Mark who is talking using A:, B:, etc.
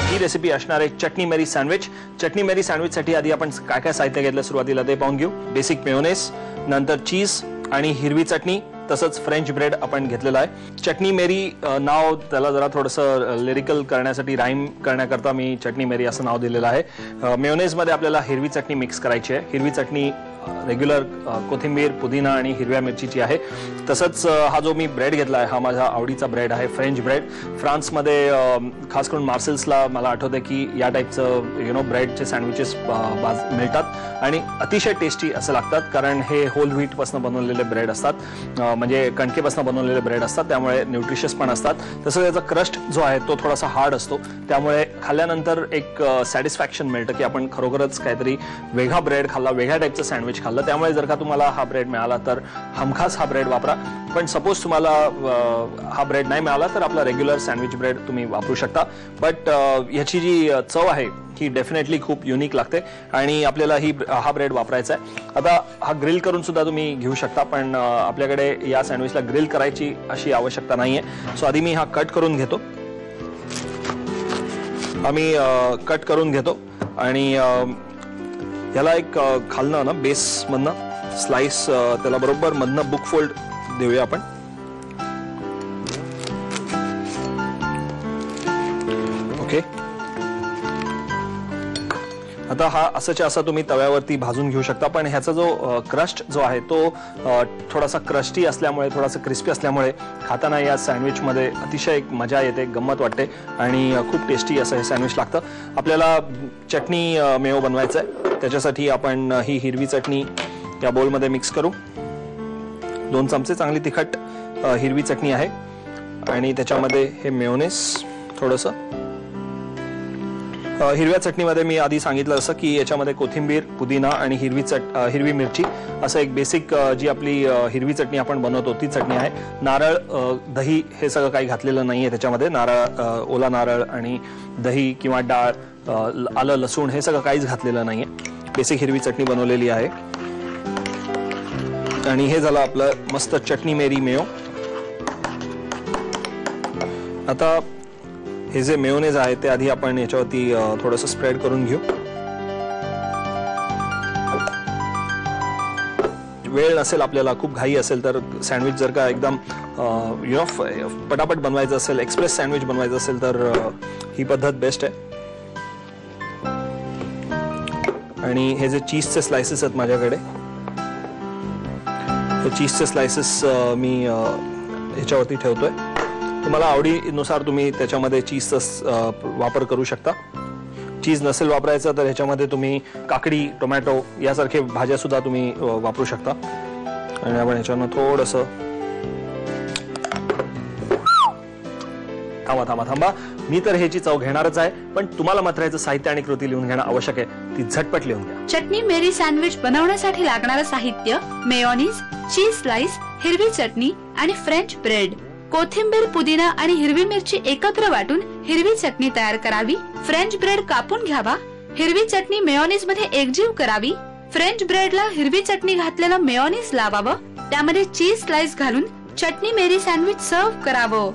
A: ही recipe असणार आहे चटणी मेरी sandwich. चटणी मेरी sandwich साठी आधी आपण काय काय साहित्य घेतलं सुरुवातीला ते पाहून घेऊ। बेसिक मेयोनेज, नंतर चीज आणि हिरवी चटणी, तसंच फ्रेंच ब्रेड आपण घेतलेला आहे। चटणी मेरी नाव त्याला जरा थोडंसं लिरिकल करण्यासाठी, राईम करण्याकरता मी चटणी मेरी असं नाव दिलेलं आहे। मेयोनेज मध्ये आपल्याला हिरवी चटणी मिक्स करायची आहे। हिरवी चटणी रेग्युलर कोथिंबीर, पुदिना आणि हिरव्या मिरचीची आहे। तसंच हा जो मी ब्रेड घेतला आहे हा माझा आवडीचा ब्रेड आहे, फ्रेंच ब्रेड। फ्रान्समध्ये खास करून मार्सेल्सला मला आठवतं की या टाईपचं ब्रेडचे सँडविचेस मिळतात आणि अतिशय टेस्टी असं लागतात, कारण हे होल व्हीटपासून बनवलेले ब्रेड असतात, म्हणजे कणकेपासून बनवलेले ब्रेड असतात, त्यामुळे न्यूट्रिशियस पण असतात। तसंच याचा क्रस्ट जो आहे तो थोडासा हार्ड असतो, त्यामुळे खाल्ल्यानंतर एक सॅटिस्फॅक्शन मिळतं की आपण खरोखरच काहीतरी वेगळा ब्रेड खाल्ला, वेगळ्या टाईपचा सँडविच खाल्लं। त्यामुळे जर का तुम्हाला हा ब्रेड मिळाला तर हमखास हा ब्रेड वापरा, पण सपोज तुम्हाला हा ब्रेड नाही मिळाला तर आपला रेग्युलर सँडविच ब्रेड तुम्ही वापरू शकता। बट याची जी चव आहे ही डेफिनेटली खूप युनिक लागते आणि आपल्याला हा ब्रेड वापरायचा आहे। आता हा ग्रिल करून सुद्धा तुम्ही घेऊ शकता, पण आपल्याकडे या सँडविचला ग्रिल करायची अशी आवश्यकता नाहीये। सो आधी मी हा कट करून घेतो, आम्ही कट करून घेतो आणि याला एक खालनं ना बेस मधनं स्लाइस त्याला बरोबर मधनं बुक फोल्ड देऊया आपण। ओके, आता हा असाच्या असा तुम्ही तव्यावरती भाजून घेऊ शकता, पण ह्याचा जो क्रस्ट जो आहे तो थोडासा क्रस्टी असल्यामुळे, थोडासा क्रिस्पी असल्यामुळे खाताना या सँडविच मध्ये अतिशय एक मजा येते, गंमत वाटते आणि खूप टेस्टी असं हे सँडविच लागतं। आपल्याला चटणी मेयो बनवायचं आहे, त्याच्यासाठी आपण ही हिरवी चटणी या बोलमध्ये मिक्स करू। 2 चमचे चांगली तिखट हिरवी चटणी आहे आणि त्याच्यामध्ये हे मेयोनेज थोडंसं। हिरव्या चटणीमध्ये मी आधी सांगितलं असं की याच्यामध्ये कोथिंबीर, पुदिना आणि हिरवी मिरची असं एक बेसिक जी आपली हिरवी चटणी आपण बनवतो ती चटणी आहे। नारळ, दही हे सगळं काही घातलेलं नाहीये त्याच्यामध्ये। नारळ, ओला नारळ आणि दही किंवा डाळ, आलं, लसूण हे सगळं काहीच घातलेलं नाहीये। बेसिक हिरवी चटणी बनवलेली आहे आणि हे झालं आपलं मस्त चटणी मेरी मेयो। आता हे जे मेयोनेज आहे ते आधी आपण याच्यावरती थोडंसं स्प्रेड करून घेऊ। वेळ नसेल आपल्याला, खूप घाई असेल तर सँडविच जर का एकदम पटापट बनवायचं असेल, एक्सप्रेस सँडविच बनवायचं असेल तर ही पद्धत बेस्ट आहे। आणि हे जे चीजचे स्लाइसेस आहेत माझ्याकडे, हे चीजचे स्लाइसेस मी ह्याच्यावरती ठेवतोय। तुम्हाला आवडीनुसार तुम्ही त्याच्यामध्ये चीजचा वापर करू शकता। चीज नसेल वापरायचं तर ह्याच्यामध्ये तुम्ही काकडी, टोमॅटो यासारखे भाज्या सुद्धा तुम्ही वापरू शकता। आणि आपण ह्याच्यानं थोडंसं थांबा, मी तर ह्याची चव घेणारच आहे, पण तुम्हाला मात्र याचं साहित्य आणि कृती लिहून घेणं आवश्यक आहे, ती झटपट लिहून घ्या।
B: चटणी मेरी सँडविच बनवण्यासाठी लागणारं साहित्य: मेयोनीज, चीज स्लाइस, हिरवी चटणी आणि फ्रेंच ब्रेड। कोथिंबीर, पुदिना आणि हिरवी मिरची एकत्र वाटून हिरवी चटणी तयार करावी। फ्रेंच ब्रेड कापून घ्यावा, हिरवी चटणी मेयोनीज मध्ये एकजीव करावी। फ्रेंच ब्रेडला हिरवी चटणी घातलेलं मेयोनीज लावावं, त्यामध्ये चीज स्लाइस घालून चटणी मेरी सँडविच सर्व्ह करावं।